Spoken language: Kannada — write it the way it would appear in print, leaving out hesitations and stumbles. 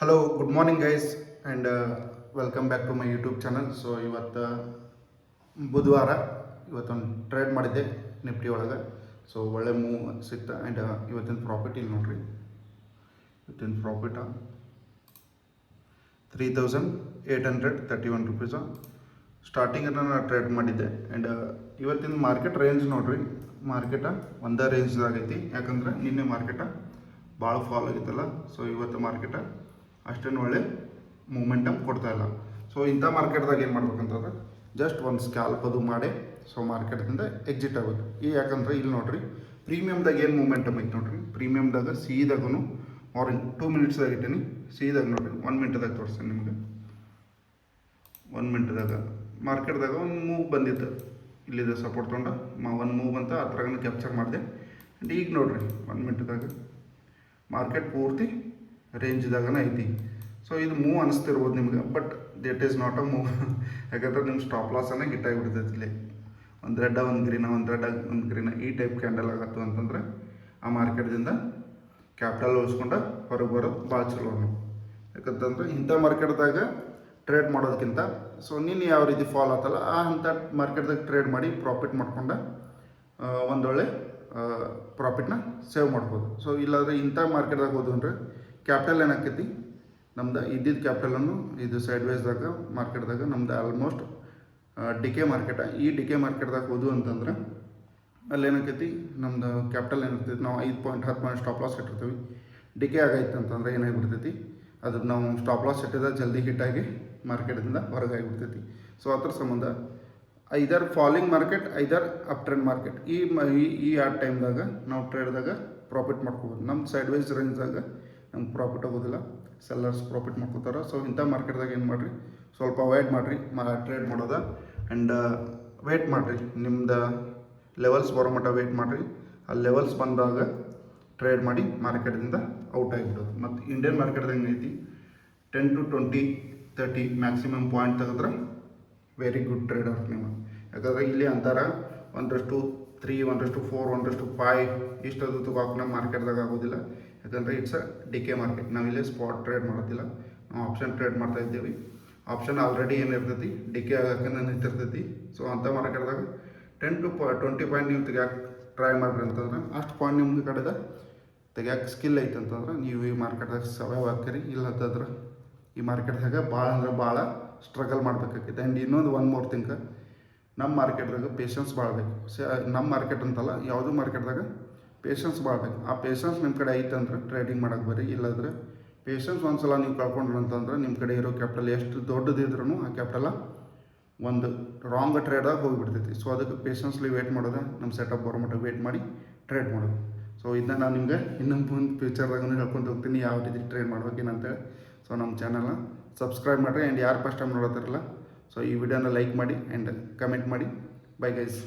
Hello good morning guys and welcome back to my YouTube channel. So ಇವತ್ತು ಬುಧವಾರ ಇವತ್ತೊಂದು ಟ್ರೇಡ್ ಮಾಡಿದ್ದೆ ನಿಫ್ಟಿ ಒಳಗೆ. ಸೊ ಒಳ್ಳೆ ಮೂವ್ ಸಿಕ್ತು ಆ್ಯಂಡ್ ಇವತ್ತಿನ ಪ್ರಾಫಿಟ್ ಇಲ್ಲಿ ನೋಡ್ರಿ. ಇವತ್ತಿನ ಪ್ರಾಫಿಟ್ 3,831 ರುಪೀಸು ಸ್ಟಾರ್ಟಿಂಗನ್ನು ನಾನು ಟ್ರೇಡ್ ಮಾಡಿದ್ದೆ. ಆ್ಯಂಡ್ ಇವತ್ತಿನ ಮಾರ್ಕೆಟ್ ರೇಂಜ್ ನೋಡ್ರಿ, ಮಾರ್ಕೆಟ ಒಂದೇ ರೇಂಜ್ದಾಗೈತಿ. ಯಾಕಂದ್ರೆ ನಿನ್ನೆ ಮಾರ್ಕೆಟ ಭಾಳ ಫಾಲ್ ಆಗಿತ್ತಲ್ಲ. ಸೊ ಇವತ್ತು ಮಾರ್ಕೆಟ ಅಷ್ಟೇನು ಒಳ್ಳೆ ಮೂಮೆಂಟಮ್ ಕೊಡ್ತಾ ಇಲ್ಲ. ಸೊ ಇಂಥ ಮಾರ್ಕೆಟ್ದಾಗ ಏನು ಮಾಡ್ಬೇಕಂತಂದ್ರೆ ಜಸ್ಟ್ ಒಂದು ಸ್ಕ್ಯಾಲ್ಪ್ ಅದು ಮಾಡಿ ಸೊ ಮಾರ್ಕೆಟ್ದಿಂದ ಎಕ್ಸಿಟ್ ಆಗುತ್ತೆ. ಯಾಕಂದ್ರೆ ಇಲ್ಲಿ ನೋಡ್ರಿ ಪ್ರೀಮಿಯಮ್ದಾಗ ಏನು ಮೂಮೆಂಟಮ್ ಐತೆ ನೋಡ್ರಿ. ಪ್ರೀಮಿಯಮ್ದಾಗ ಸೀದಾಗೂ ಮಾರ್ನಿಂಗ್ 2 ಮಿನಿಟ್ಸ್ದಾಗ ಇಟ್ಟೀನಿ. ಸೀದಾಗ ನೋಡ್ರಿ 1 ಮಿನಿಟ್ದಾಗ ತೋರಿಸ್ತೀನಿ ನಿಮಗೆ. 1 ಮಿನಿಟ್ದಾಗ ಮಾರ್ಕೆಟ್ದಾಗ ಒಂದು ಮೂವ್ ಬಂದಿತ್ತು, ಇಲ್ಲಿದೆ ಸಪೋರ್ಟ್ ತೊಗೊಂಡು ಒಂದು ಮೂವ್ ಅಂತ ಅದ್ರಾಗ ಕ್ಯಾಪ್ಚರ್ ಮಾಡಿದೆ. ಆ್ಯಂಡ್ ಈಗ ನೋಡ್ರಿ 1 ಮಿನಿಟ್ದಾಗ ಮಾರ್ಕೆಟ್ ಪೂರ್ತಿ ರೇಂಜ್ದಾಗನೇ ಐತಿ. ಸೊ ಇದು ಮೂವ್ ಅನಿಸ್ತಿರ್ಬೋದು ನಿಮ್ಗೆ, but ದೇಟ್ is not a move. ಯಾಕಂದ್ರೆ ನಿಮ್ಮ ಸ್ಟಾಪ್ ಲಾಸನ್ನೇ ಗಿಟ್ಟಾಗಿಬಿಡ್ತೈತಿ. ಇಲ್ಲಿ ಒಂದು ರೆಡ್ಡ ಒಂದು ಗ್ರೀನ, ಒಂದು ರೆಡ್ಡ ಒಂದು ಗ್ರೀನ ಈ ಟೈಪ್ ಕ್ಯಾಂಡಲ್ ಆಗತ್ತು ಅಂತಂದ್ರೆ ಆ ಮಾರ್ಕೆಟ್ದಿಂದ ಕ್ಯಾಪಿಟಲ್ ಉಳಿಸ್ಕೊಂಡು ಹೊರಗೆ ಬರೋದು ಭಾಳ ಚಲೋ. ಯಾಕಂತಂದ್ರೆ ಇಂಥ ಮಾರ್ಕೆಟ್ದಾಗ ಟ್ರೇಡ್ ಮಾಡೋದಕ್ಕಿಂತ ಸೊ ನೀನು ಯಾವ ರೀತಿ ಫಾಲ್ ಆತಲ್ಲ ಆ ಅಂಥ ಮಾರ್ಕೆಟ್ದಾಗ ಟ್ರೇಡ್ ಮಾಡಿ ಪ್ರಾಫಿಟ್ ಮಾಡ್ಕೊಂಡು ಒಂದೊಳ್ಳೆ ಪ್ರಾಫಿಟ್ನ ಸೇವ್ ಮಾಡ್ಬೋದು. ಸೊ ಇಲ್ಲಾಂದರೆ ಇಂಥ ಮಾರ್ಕೆಟ್ದಾಗ ಹೋದು ಅಂದರೆ ಕ್ಯಾಪಿಟಲ್ ಏನಾಕೈತಿ ನಮ್ದು ಇದ್ದಿದ್ದು ಕ್ಯಾಪಿಟಲನ್ನು ಇದು ಸೈಡ್ ವೇಸ್ದಾಗ ಮಾರ್ಕೆಟ್ದಾಗ ನಮ್ದು ಆಲ್ಮೋಸ್ಟ್ ಡಿಕೆ ಮಾರ್ಕೆಟ. ಈ ಡಿಕೆ ಮಾರ್ಕೆಟ್ದಾಗ ಹೋದು ಅಂತಂದ್ರೆ ಅಲ್ಲಿ ಏನಾಕೈತಿ ನಮ್ದು ಕ್ಯಾಪಿಟಲ್ ಏನಾಗ್ತೈತಿ, ನಾವು 5 ಪಾಯಿಂಟ್ 10 ಪಾಯಿಂಟ್ ಸ್ಟಾಪ್ ಲಾಸ್ ಇಟ್ಟಿರ್ತೀವಿ. ಡಿಕೆ ಆಗೈತೆ ಅಂತಂದ್ರೆ ಏನಾಗಿಬಿಡ್ತೈತಿ, ಅದು ನಾವು ಸ್ಟಾಪ್ ಲಾಸ್ ಇಟ್ಟಿದಾಗ ಜಲ್ದಿ ಹಿಟ್ಟಾಗಿ ಮಾರ್ಕೆಟಿಂದ ಹೊರಗೆ ಆಗಿಬಿಡ್ತೈತಿ. ಸೊ ಅದ್ರ ಸಂಬಂಧ ಐದರ್ ಫಾಲಿಂಗ್ ಮಾರ್ಕೆಟ್ ಐದರ್ ಅಪ್ ಟ್ರೆಂಡ್ ಮಾರ್ಕೆಟ್ ಈ ಆ ಟೈಮ್ದಾಗ ನಾವು ಟ್ರೇಡ್ದಾಗ ಪ್ರಾಫಿಟ್ ಮಾಡ್ಕೋಬೋದು. ನಮ್ಮ ಸೈಡ್ ವೈಸ್ ರೇಂಜ್ದಾಗ ನಮ್ಗೆ ಪ್ರಾಫಿಟ್ ಆಗೋದಿಲ್ಲ, ಸೆಲ್ಲರ್ಸ್ ಪ್ರಾಫಿಟ್ ಮಾಡ್ಕೋತಾರೆ. ಸೊ ಇಂಥ ಮಾರ್ಕೆಟ್ದಾಗ ಏನು ಮಾಡಿರಿ, ಸ್ವಲ್ಪ ಅವಾಯ್ಡ್ ಮಾಡಿರಿ ಟ್ರೇಡ್ ಮಾಡೋದ. ಆ್ಯಂಡ್ ವೇಟ್ ಮಾಡಿರಿ, ನಿಮ್ದು ಲೆವೆಲ್ಸ್ ಬರೋ ಮಟ್ಟ ವೇಟ್ ಮಾಡಿರಿ. ಆ ಲೆವೆಲ್ಸ್ ಬಂದಾಗ ಟ್ರೇಡ್ ಮಾಡಿ ಮಾರ್ಕೆಟಿಂದ ಔಟ್ ಆಗಿಬಿಡೋದು. ಮತ್ತು ಇಂಡಿಯನ್ ಮಾರ್ಕೆಟ್ದಾಗ ಏನೈತಿ 10 to 20 30 ಮ್ಯಾಕ್ಸಿಮಮ್ ಪಾಯಿಂಟ್ ತೆಗೆದ್ರೆ ವೆರಿ ಗುಡ್ ಟ್ರೇಡರ್ ನೀವು. ಯಾಕಂದರೆ ಇಲ್ಲಿ ಅಂತಾರೆ 1:3 1:4 1:5 ಇಷ್ಟದು ತಗೋಕೆ ನಮ್ಮ ಮಾರ್ಕೆಟ್ದಾಗ ಆಗೋದಿಲ್ಲ. ಯಾಕಂದರೆ ಇಟ್ಸ್ ಅ ಡಿಕೆ ಮಾರ್ಕೆಟ್. ನಾವಿಲ್ಲೇ ಸ್ಪಾಟ್ ಟ್ರೇಡ್ ಮಾಡೋದಿಲ್ಲ, ನಾವು ಆಪ್ಷನ್ ಟ್ರೇಡ್ ಮಾಡ್ತಾ ಇದ್ದೀವಿ. ಆಪ್ಷನ್ ಆಲ್ರೆಡಿ ಏನಿರ್ತೈತಿ ಡಿಕೆ ಆಗೋಕೆ ನಿಂತಿರ್ತೈತಿ. ಸೊ ಅಂಥ ಮಾರ್ಕೆಟ್ದಾಗ 10 to 20 ಪಾಯಿಂಟ್ ನೀವು ತೆಗಿಯೋಕೆ ಟ್ರೈ ಮಾಡಿರಿ ಅಂತಂದ್ರೆ ಅಷ್ಟು ಪಾಯಿಂಟ್ ನಿಮ್ಗೆ ಕಡೆದ ತೆಗಿಯೋಕೆ ಸ್ಕಿಲ್ ಐತೆ ಅಂತಂದ್ರೆ ನೀವು ಈ ಮಾರ್ಕೆಟ್ದಾಗ ಸರ್ವೈವ್ ಆಗ್ತೀರಿ. ಇಲ್ಲ ಅಂತಂದ್ರೆ ಈ ಮಾರ್ಕೆಟ್ದಾಗ ಭಾಳ ಅಂದ್ರೆ ಭಾಳ ಸ್ಟ್ರಗಲ್ ಮಾಡ್ಬೇಕಾಗೈತೆ. ಆ್ಯಂಡ್ ಇನ್ನೊಂದು ಒನ್ ಮೋರ್ ಥಿಂಗ್, ನಮ್ಮ ಮಾರ್ಕೆಟ್ದಾಗ ಪೇಷನ್ಸ್ ಭಾಳ ಬೇಕು. ನಮ್ಮ ಮಾರ್ಕೆಟ್ ಅಂತಲ್ಲ, ಯಾವುದೂ ಮಾರ್ಕೆಟ್ದಾಗ ಪೇಷನ್ಸ್ ಭಾಳ ಬೇಕು. ಆ ಪೇಷನ್ಸ್ ನಿಮ್ಮ ಕಡೆ ಐತೆ ಅಂದ್ರೆ ಟ್ರೇಡಿಂಗ್ ಮಾಡೋಕೆ ಬರ್ರಿ. ಇಲ್ಲಾಂದರೆ ಪೇಷನ್ಸ್ ಒಂದು ಸಲ ನೀವು ಕಳ್ಕೊಂಡ್ರಿ ಅಂತಂದ್ರೆ ನಿಮ್ಮ ಕಡೆ ಇರೋ ಕ್ಯಾಪಿಟಲ್ ಎಷ್ಟು ದೊಡ್ಡದಿದ್ರೂ ಆ ಕ್ಯಾಪಿಟಲ ಒಂದು ರಾಂಗ್ ಟ್ರೇಡಾಗ ಹೋಗಿಬಿಡ್ತೈತಿ. ಸೊ ಅದಕ್ಕೆ ಪೇಷನ್ಸ್ಲಿ ವೇಟ್ ಮಾಡೋದು, ನಮ್ಮ ಸೆಟಪ್ ಬರೋ ಮಟ್ಟ ವೇಟ್ ಮಾಡಿ ಟ್ರೇಡ್ ಮಾಡೋದು. ಸೊ ಇದನ್ನ ನಾನು ನಿಮಗೆ ಇನ್ನೊಂದು ಮುಂದೆ ಫ್ಯೂಚರ್ದಾಗೂ ಹೇಳ್ಕೊಂಡು ಹೋಗ್ತೀನಿ ಯಾವ ರೀತಿ ಟ್ರೇಡ್ ಮಾಡ್ಬೇಕೇನಂತೇಳಿ. ಸೊ ನಮ್ಮ ಚಾನಲ್ನ ಸಬ್ಸ್ಕ್ರೈಬ್ ಮಾಡಿರಿ. ಆ್ಯಂಡ್ ಯಾರು ಫಸ್ಟ್ ಟೈಮ್ ನೋಡೋತ್ತಿರಲ್ಲ ಸೊ ಈ ವಿಡಿಯೋನ ಲೈಕ್ ಮಾಡಿ ಆ್ಯಂಡ್ ಕಮೆಂಟ್ ಮಾಡಿ. Bye guys.